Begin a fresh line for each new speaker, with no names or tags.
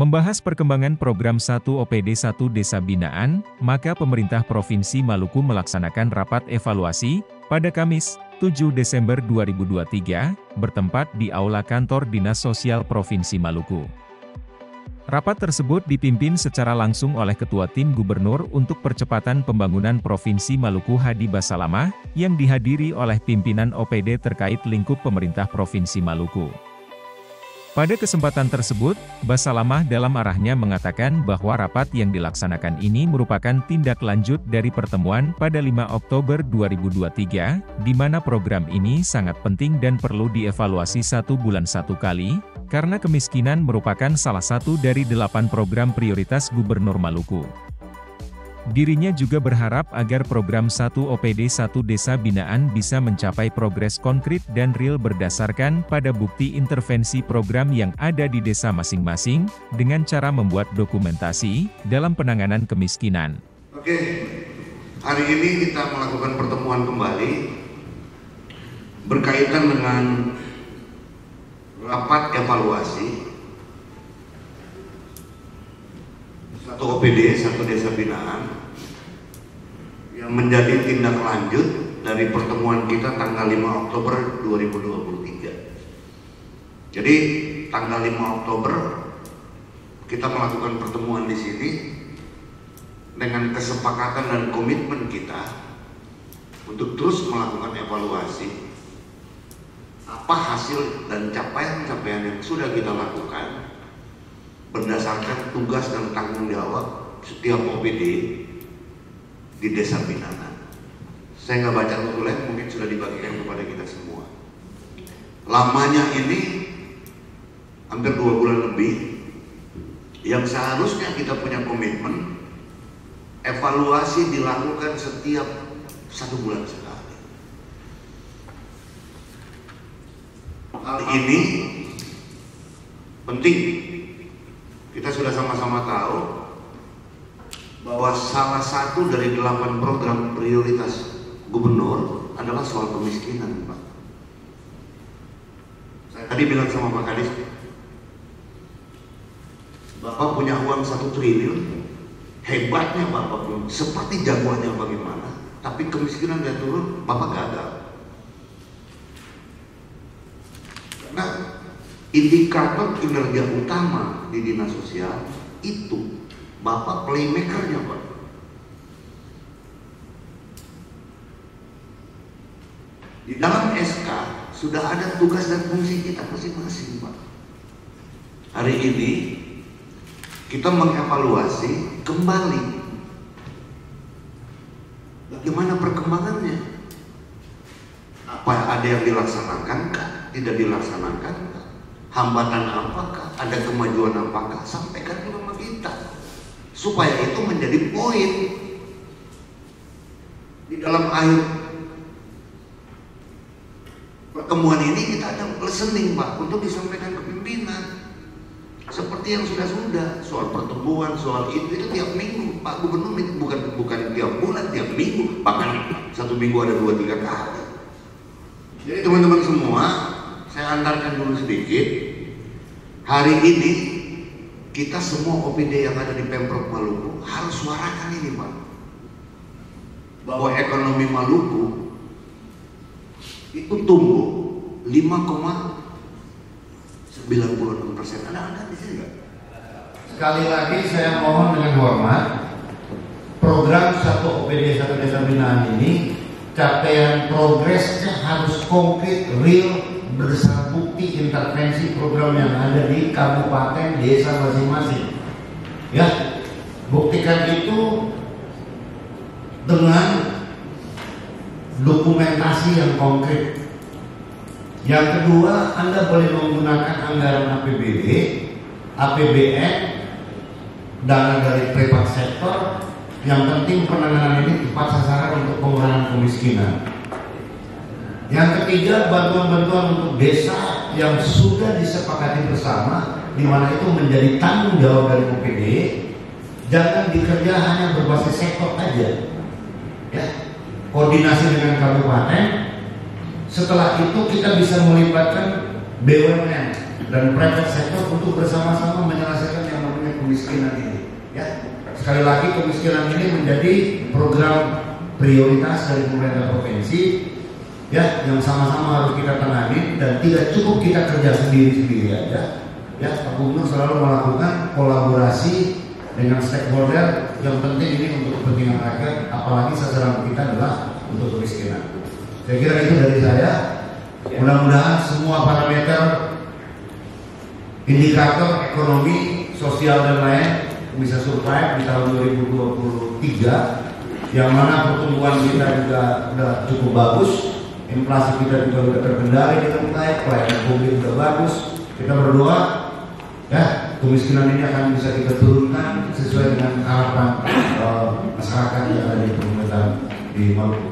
Membahas perkembangan program 1 OPD 1 Desa Binaan, maka pemerintah Provinsi Maluku melaksanakan rapat evaluasi pada Kamis, 7 Desember 2023, bertempat di Aula Kantor Dinas Sosial Provinsi Maluku. Rapat tersebut dipimpin secara langsung oleh Ketua Tim Gubernur untuk Percepatan Pembangunan Provinsi Maluku Hadi Basalamah, yang dihadiri oleh pimpinan OPD terkait lingkup pemerintah Provinsi Maluku. Pada kesempatan tersebut, Basalamah dalam arahnya mengatakan bahwa rapat yang dilaksanakan ini merupakan tindak lanjut dari pertemuan pada 5 Oktober 2023, di mana program ini sangat penting dan perlu dievaluasi 1 bulan 1 kali, karena kemiskinan merupakan salah satu dari 8 program prioritas Gubernur Maluku. Dirinya juga berharap agar program 1 OPD 1 Desa Binaan bisa mencapai progres konkret dan real berdasarkan pada bukti intervensi program yang ada di desa masing-masing, dengan cara membuat dokumentasi dalam penanganan kemiskinan.
Oke, hari ini kita melakukan pertemuan kembali berkaitan dengan rapat evaluasi 1 OPD 1 Desa Binaan yang menjadi tindak lanjut dari pertemuan kita tanggal 5 Oktober 2023. Jadi tanggal 5 Oktober kita melakukan pertemuan di sini dengan kesepakatan dan komitmen kita untuk terus melakukan evaluasi apa hasil dan capaian-capaian yang sudah kita lakukan berdasarkan tugas dan tanggung jawab setiap OPD di Desa Binaan. Saya nggak baca tutulan, mungkin sudah dibagikan kepada kita semua. Lamanya ini hampir 2 bulan lebih, yang seharusnya kita punya komitmen evaluasi dilakukan setiap 1 bulan sekali. Hal ini penting. Kita sudah sama-sama tahu bahwa salah satu dari 8 program prioritas gubernur adalah soal kemiskinan, Pak. Saya tadi bilang sama Pak Kadis, Bapak punya uang 1 triliun, hebatnya Bapak pun, seperti jagoannya bagaimana, tapi kemiskinan dia turun, Bapak gagal. Karena indikator kinerja utama di dinas sosial itu Bapak playmakernya, Pak. Di dalam SK sudah ada tugas dan fungsi kita masing-masing, Pak. Hari ini kita mengevaluasi kembali bagaimana perkembangannya. Apa ada yang dilaksanakan kah? Tidak dilaksanakan kah? Hambatan apakah? Ada kemajuan apakah? Sampaikan ke sama kita supaya itu menjadi poin di dalam akhir pertemuan ini. Kita ada listening, Pak, untuk disampaikan ke pimpinan seperti yang sudah soal pertemuan, soal itu tiap minggu Pak Gubernur, bukan tiap bulan, tiap minggu, bahkan 1 minggu ada 2-3 kali. Jadi teman-teman semua, saya antarkan dulu sedikit. Hari ini kita semua OPD yang ada di Pemprov Maluku harus suarakan ini, Pak, bahwa ekonomi Maluku itu tumbuh 5,96%. Ada di sini nggak?
Sekali lagi saya mohon dengan hormat, program 1 OPD 1 Desa Binaan ini capaian progresnya harus konkret, real, berdasarkan bukti intervensi program yang ada di kabupaten desa masing-masing. Ya, buktikan itu dengan dokumentasi yang konkret. Yang kedua, Anda boleh menggunakan anggaran APBD, APBN, dana dari private sektor. Yang penting penanganan ini tepat sasaran untuk pengurangan kemiskinan. Yang ketiga, bantuan-bantuan untuk desa yang sudah disepakati bersama, di mana itu menjadi tanggung jawab dari OPD. Jangan dikerja hanya berbasis sektor aja, ya. Koordinasi dengan kabupaten. Setelah itu kita bisa melibatkan BUMN, dan private sector untuk bersama-sama menyelesaikan yang namanya kemiskinan ini. Ya, sekali lagi kemiskinan ini menjadi program prioritas dari pemerintah provinsi, ya, yang sama-sama harus kita tangani dan tidak cukup kita kerja sendiri-sendiri aja. Ya, Pak Gubernur selalu melakukan kolaborasi dengan stakeholder. Yang penting ini untuk kepentingan rakyat, apalagi sasaran kita adalah untuk kemiskinan. Saya kira itu dari saya. Mudah-mudahan semua parameter, indikator ekonomi, sosial dan lain bisa survive di tahun 2023, yang mana pertumbuhan kita juga sudah cukup bagus, inflasi kita juga sudah terkendali dengan baik, pelayanan publik sudah bagus. Kita berdoa, ya, kemiskinan ini akan bisa kita turunkan sesuai dengan harapan masyarakat yang ada di pemerintahan di Maluku.